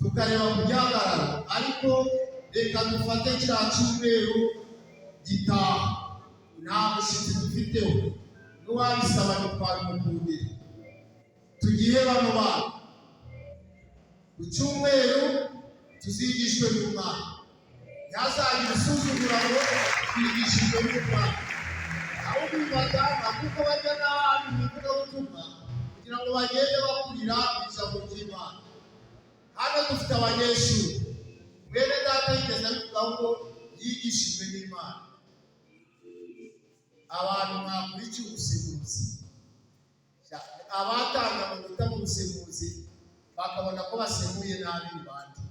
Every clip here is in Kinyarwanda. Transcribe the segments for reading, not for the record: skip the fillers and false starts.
tukareba kugihagarara ariko reka dufate kiriya cyumweru gitaha nta mushyitsi dufiteho n'uwabisaba ntitwabimukundira. Tugiye bano bana ku cyumweru tuzigishwe n'Imana, ntihazagira usuzugura ngo twigishijwe n'Imana, ahubwo bibagana kuko bajya n'ahantu mu ivugabutumwa kugira ngo bagende bakurira ijambo ry'Imana. Hano dufite abanyeshuri, mwene data yigeze abivuga ngo yigishijwe n'Imana. Abantu mwakurikiye ubusemuzi, abatanga amanota mu busemuzi bakabona ko basemuye nabi bandi.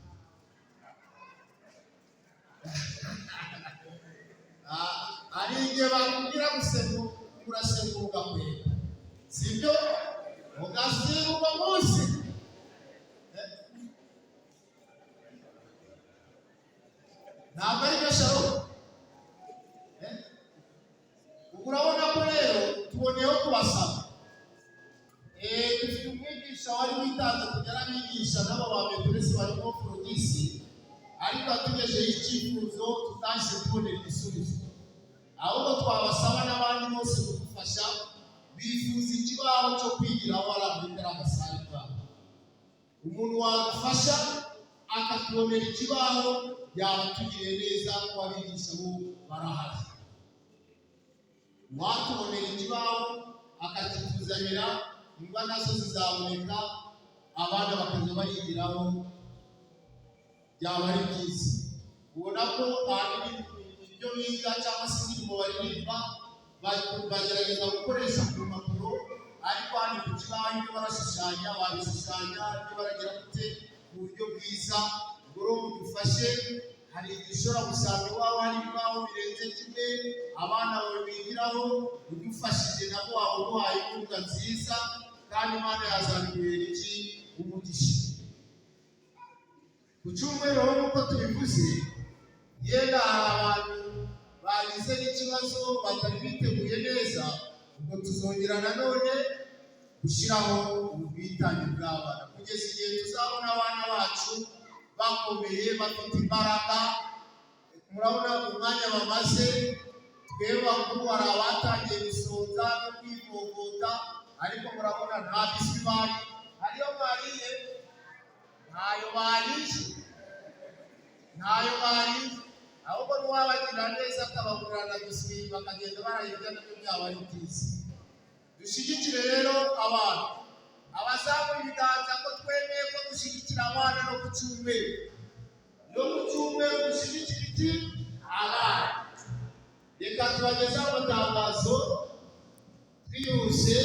Ari igihe bakubwira urasemura ugakwega, sibyo? Ugasiba uwo munsi. Ntabwo ari byo sharo. Urabona ko rero tuboneyeho kubasaba. Dufite umwigisha wari witanze kujya arabigisha n'abo ba metoresi barimo porogisi, ariko atugejeho icyifuzo tutahise tubonera igisubizo. Ahubwo twabasaba n'abandi bose kudufasha bifuza ikibaho cyo kwigiraho arambitse agasari kabo. Umuntu wadufasha akatubonera ikibaho yaba tugiriye neza ko abigisha bo barahari. Watubonera ikibaho akakituzanira, niba nazo zizaboneka abana bakajya bayigiraho, byaba ari byiza. Ubona ko ibyo biga cyangwa se indirimbo baririmba bagerageza gukoresha ku mpapuro, ariko hano ku kibaho ibyo barashushanya babishushanya, ibyo baragira gute mu buryo bwiza. Ubwo mudufashe, hari igihe ushobora gusanga iwawe hari ibibaho birenze kimwe abana bawe bigiraho, udufashije nabo waba uduhaye inkunga nziza, kandi Imana yazabiguhera iki? Umugisha. Ku cyumweru nk'uko tubivuze, yenda hari abantu bagize n'ikibazo batari biteguye neza, ubwo tuzongera nanone gushyiraho ubwitange bw'abana kugeza igihe tuzabona abana bacu bakomeye bafite imbaraga. Murabona umwanya bamaze, twebwe bakuru hari abatangiye gusonza no kwivovota, ariko murabona nta biswi bari, ariyo bariye ntayo bariye, ahubwo n'uwabagira neza akabagurana biswi bakagenda barayirya, nabyo byaba ari byiza. Dushyigikire rero abantu, abazamura ibiganza ko twemeye ko dushyigikira abana no ku cyumweru. No ku cyumweru dushyigikira iki? Abana. Reka tubagezeho amatangazo twihuse.